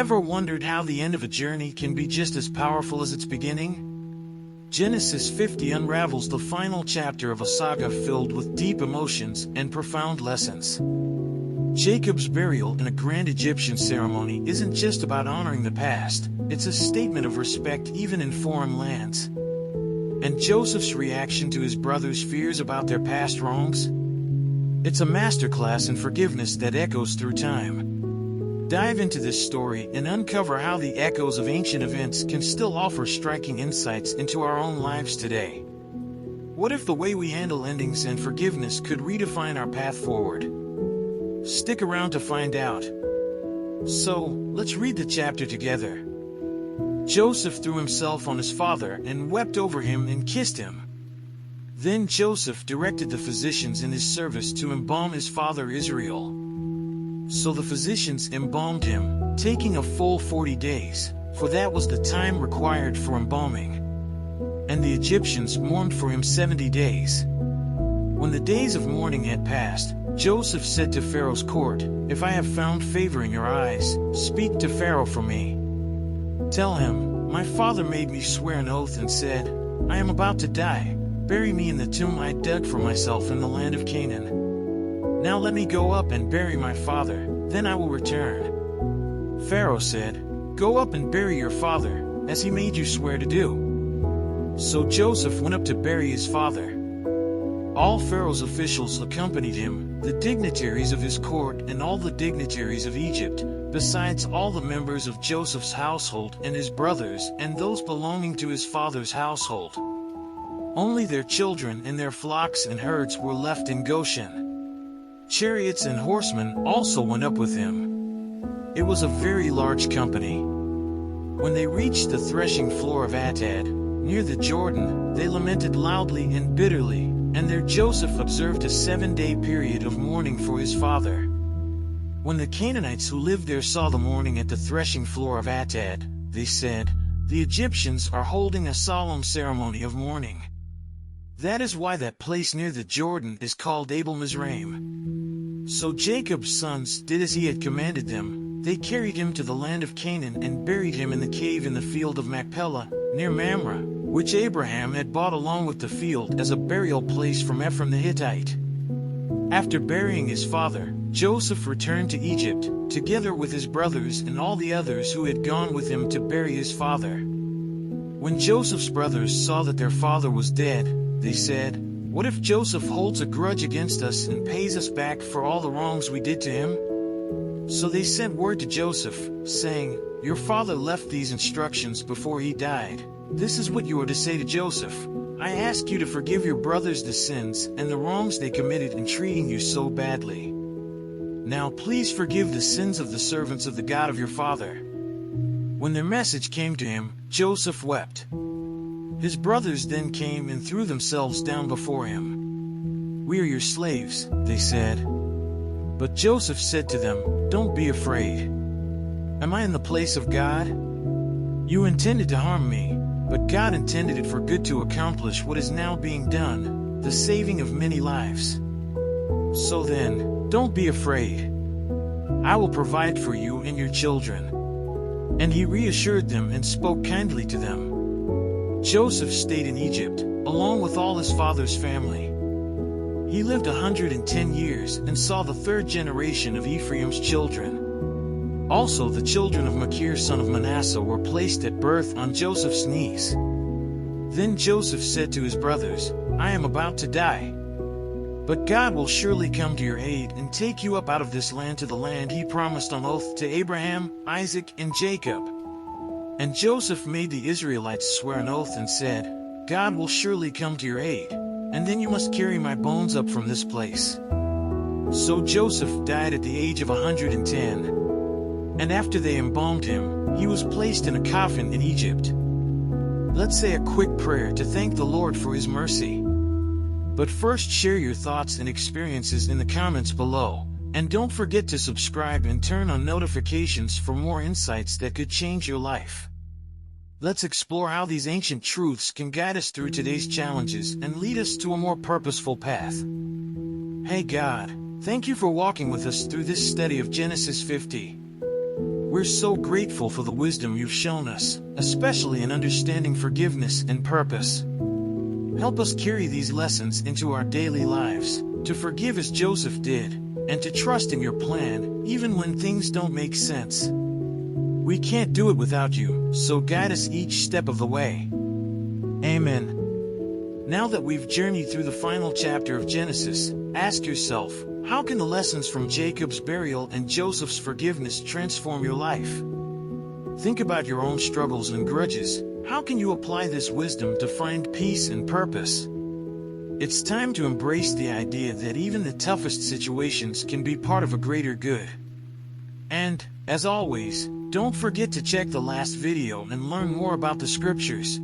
Ever wondered how the end of a journey can be just as powerful as its beginning? Genesis 50 unravels the final chapter of a saga filled with deep emotions and profound lessons. Jacob's burial in a grand Egyptian ceremony isn't just about honoring the past, it's a statement of respect even in foreign lands. And Joseph's reaction to his brothers' fears about their past wrongs? It's a masterclass in forgiveness that echoes through time. Dive into this story and uncover how the echoes of ancient events can still offer striking insights into our own lives today. What if the way we handle endings and forgiveness could redefine our path forward? Stick around to find out. So, let's read the chapter together. Joseph threw himself on his father and wept over him and kissed him. Then Joseph directed the physicians in his service to embalm his father Israel. So the physicians embalmed him, taking a full 40 days, for that was the time required for embalming. And the Egyptians mourned for him 70 days. When the days of mourning had passed, Joseph said to Pharaoh's court, "If I have found favor in your eyes, speak to Pharaoh for me. Tell him, my father made me swear an oath and said, 'I am about to die. Bury me in the tomb I dug for myself in the land of Canaan. Now let me go up and bury my father, then I will return.' Pharaoh said, 'Go up and bury your father, as he made you swear to do.' So Joseph went up to bury his father. All Pharaoh's officials accompanied him, the dignitaries of his court and all the dignitaries of Egypt, besides all the members of Joseph's household and his brothers and those belonging to his father's household. Only their children and their flocks and herds were left in Goshen. Chariots and horsemen also went up with him. It was a very large company. When they reached the threshing floor of Atad, near the Jordan, they lamented loudly and bitterly, and there Joseph observed a 7-day period of mourning for his father. When the Canaanites who lived there saw the mourning at the threshing floor of Atad, they said, "The Egyptians are holding a solemn ceremony of mourning." That is why that place near the Jordan is called Abel Mizraim. So Jacob's sons did as he had commanded them. They carried him to the land of Canaan and buried him in the cave in the field of Machpelah, near Mamre, which Abraham had bought along with the field as a burial place from Ephron the Hittite. After burying his father, Joseph returned to Egypt, together with his brothers and all the others who had gone with him to bury his father. When Joseph's brothers saw that their father was dead, they said, "What if Joseph holds a grudge against us and pays us back for all the wrongs we did to him?" So they sent word to Joseph, saying, "Your father left these instructions before he died. This is what you are to say to Joseph. I ask you to forgive your brothers the sins and the wrongs they committed in treating you so badly. Now please forgive the sins of the servants of the God of your father." When their message came to him, Joseph wept. His brothers then came and threw themselves down before him. "We are your slaves," they said. But Joseph said to them, "Don't be afraid. Am I in the place of God? You intended to harm me, but God intended it for good to accomplish what is now being done, the saving of many lives. So then, don't be afraid. I will provide for you and your children." And he reassured them and spoke kindly to them. Joseph stayed in Egypt, along with all his father's family. He lived 110 years and saw the third generation of Ephraim's children. Also the children of Machir son of Manasseh were placed at birth on Joseph's knees. Then Joseph said to his brothers, "I am about to die. But God will surely come to your aid and take you up out of this land to the land he promised on oath to Abraham, Isaac, and Jacob." And Joseph made the Israelites swear an oath and said, "God will surely come to your aid, and then you must carry my bones up from this place." So Joseph died at the age of 110. And after they embalmed him, he was placed in a coffin in Egypt. Let's say a quick prayer to thank the Lord for his mercy. But first share your thoughts and experiences in the comments below. And don't forget to subscribe and turn on notifications for more insights that could change your life. Let's explore how these ancient truths can guide us through today's challenges and lead us to a more purposeful path. Hey God, thank you for walking with us through this study of Genesis 50. We're so grateful for the wisdom you've shown us, especially in understanding forgiveness and purpose. Help us carry these lessons into our daily lives, to forgive as Joseph did, and to trust in your plan, even when things don't make sense. We can't do it without you, so guide us each step of the way. Amen. Now that we've journeyed through the final chapter of Genesis, ask yourself, how can the lessons from Jacob's burial and Joseph's forgiveness transform your life? Think about your own struggles and grudges. How can you apply this wisdom to find peace and purpose? It's time to embrace the idea that even the toughest situations can be part of a greater good. And, as always, don't forget to check the last video and learn more about the scriptures.